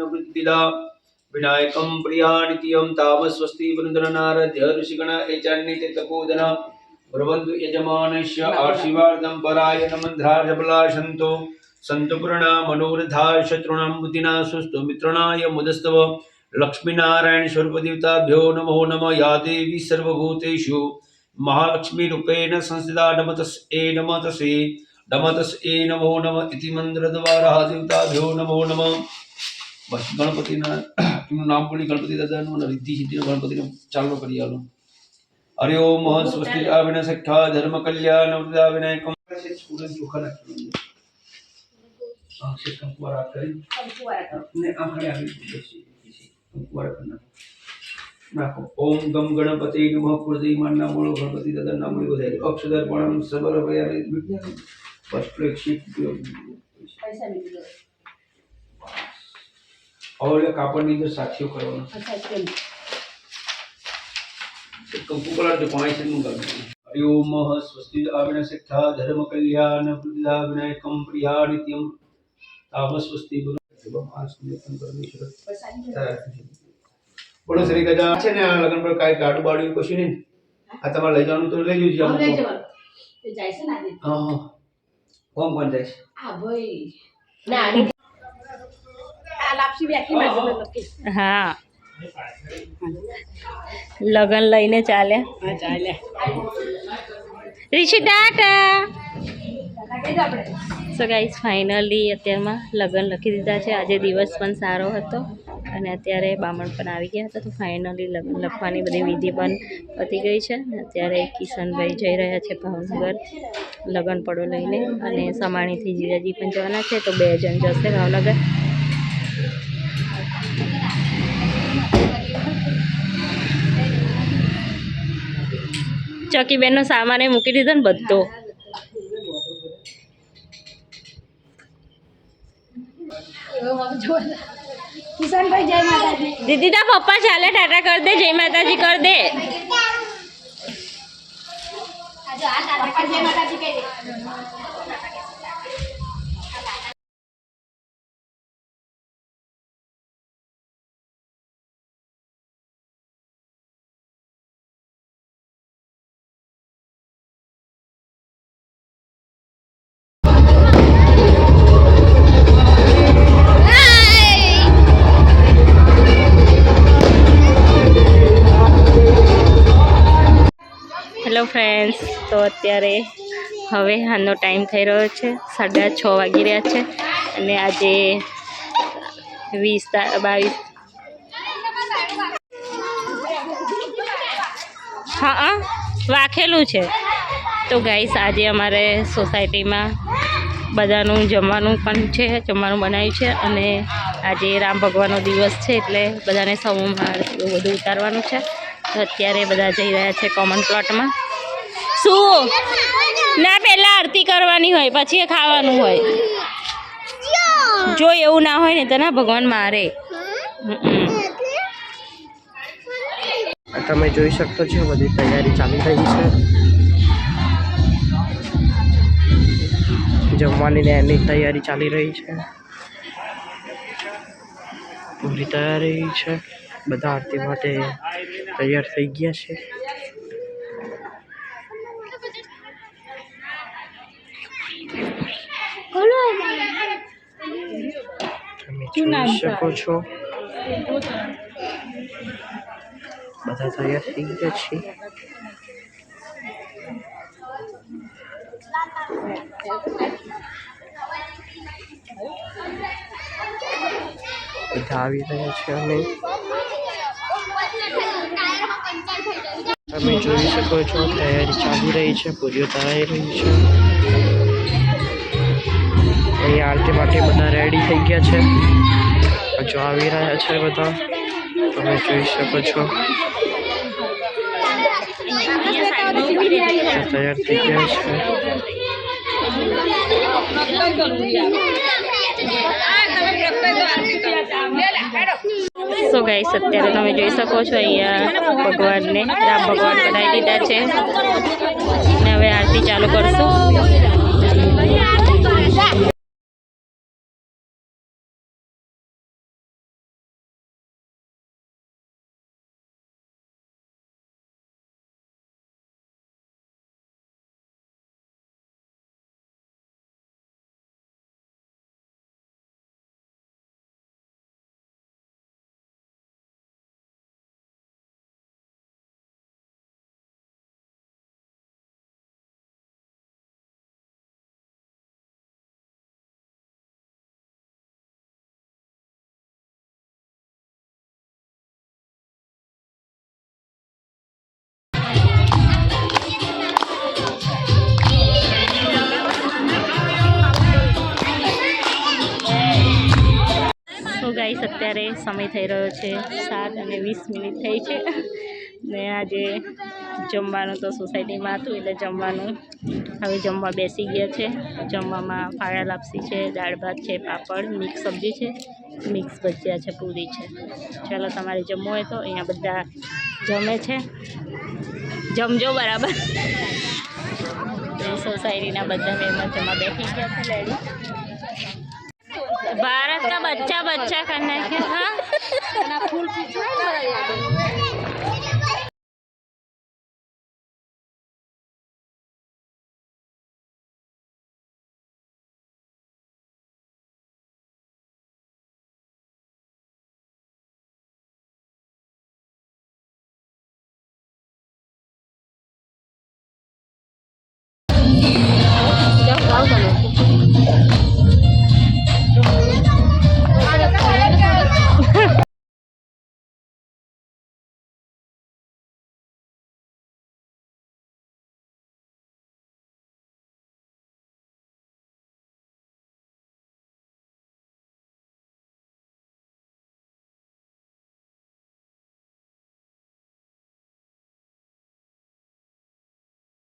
वृत्तिदा विनायकं प्रियानित्यं तामस्वस्ति वृन्दनाराध्य ऋषिगण एचान्निते तपोदन ब्रवन्तु यजमानस्य आशीर्वादं परायण मन्त्रार्धबलाशन्तो सन्तुपूर्णा मनोरथा शत्रूणां बुद्धिना सुस्तु मित्रणाय मुदस्तव लक्ष्मीनारायण स्वरूपदेवताभ्यो नमो नमः या देवी सर्वभूतेषु महालक्ष्मी रूपेण संस्थिता नमस्तस्यै नमस्तस्यै नमो नमः इति मंत्रद्वारा देवताभ्यो नमो नमः। बस गणपतिना नाम बोली गणपति दादाનું અને રિદ્ધિ સિદ્ધિનો ગણપતિનો ચાલુ કરી આલો। हरि ओम स्वस्ति आविना सख्या धर्म कल्याण वृद्धा विनायकम से पूरे दुखा रखियो हां से कंकुआरा करी ने आंखड़े आवी बेसी कंकुआरा करना नाको ओम गम गणपति नमः कुलदेवमान नामो गणपति दादा नामो बधाई अक्षर परम सबल भया विद्या बस प्रेक्षित पैसा मिल और कापड़ ની અંદર સાક્ષીઓ કરવાનો कंकु कलर जो पानी से मंगा हरि ओम स्वस्ति आविना सख्या धर्म कल्याण वृद्धा विनायकम प्रियानित्यम तामस्वस्ति गुरु आस्मितम परमेश्वर बोलो श्री गजा છે ને આ લગન પર કાઈ ગાડું બાડું કશું નહીં આ તમારે લઈ જવાનું તો લઈ જજો લઈ જવાનું તે જાય છે ના હા કોણ કોણ જાય આ ભાઈ ના આ લાપસી બેકી માં હા लगन लईने चाले ऋषि टाटा। सो गाइस फाइनली अत्यारमा लगन लखी दीधा है। आज दिवस पण सारो हतो अने अत्यारे बामण पण आवी गया हता तो फाइनली लगन लखवानी बधी विधि पण पती गई है। अत्यारे किशन भाई जई रह्या छे भावनगर लगन पड़ो लईने अने समाणी थी जीजाजी पण जवाना छे तो 2 जण जशे भावनगर। चौकी बेनो सामान मूकी दीधो ने बधो दीदी ता पप्पा चाले टाटा कर दे जय माताजी कर दे हेलो फ्रेंड्स तो अत्यारे हवे हानो टाइम थई रह्यो छे 6:30 वागी रह्या छे अने आजे 22 हाँ वाखेलू छे। तो गाइस आज अमारे सोसायटी में बधानु जमवानुं पण छे जमवानुं बनाव्युं छे अने आजे राम भगवाननो दिवस छे एटले बधाने सोमवार एवुं बधुं उतारवानुं छे। तो अत्यारे बधा जई रह्या छे कॉमन प्लॉट में शू ना पहला आरती करवानी होय पछी खावानुं होय जो एवुं ना होय ने तो ना भगवान मारे। તમે જોઈ શકો છો બધી તૈયારી ચાલી રહી છે જમવાની ને એની તૈયારી ચાલી રહી છે પૂરી તૈયારી છે બધા આરતી માટે તૈયાર થઈ ગયા છે। તમે જોઈ શકો છો બધા તૈયાર થઈ ગયા છે। બધા આવી રહ્યા છે અને તમે જોઈ શકો છો તૈયારી ચાલી રહી છે પૂરીઓ તળાઈ રહી છે। અહીં આરતી માટે બધા રેડી થઈ ગયા છે હજુ આવી રહ્યા છે બધા તમે જોઈ શકો છો તૈયાર થઈ ગયા છે। सो गाइस अत्यारे तमे जोई सको छो अहींया भगवान ने राम भगवान बनावी दीधा छे ने हवे आरती चालू करशुं। ગાઈસ અત્યારે સમય થઈ રહ્યો છે 7:20 થઈ છે ને આજે જમવાનું તો સોસાયટીમાં હતું એટલે જમવાનું હવે જમવા બેસી ગયા છે. જમવામાં ફાળા લાપસી છે, દાળ ભાત છે, પાપડ, મિક્સ સબ્જી છે, મિક્સ ભજીયા છે, પૂરી છે. ચાલો તમારે જમવું હોય તો અહીંયા બધા જમે છે, જમજો બરાબર. सोसाइटी बदा मेहमान जमा बैठी गया था लेडी भारत का बच्चा बच्चा करना है. हाँ जाओ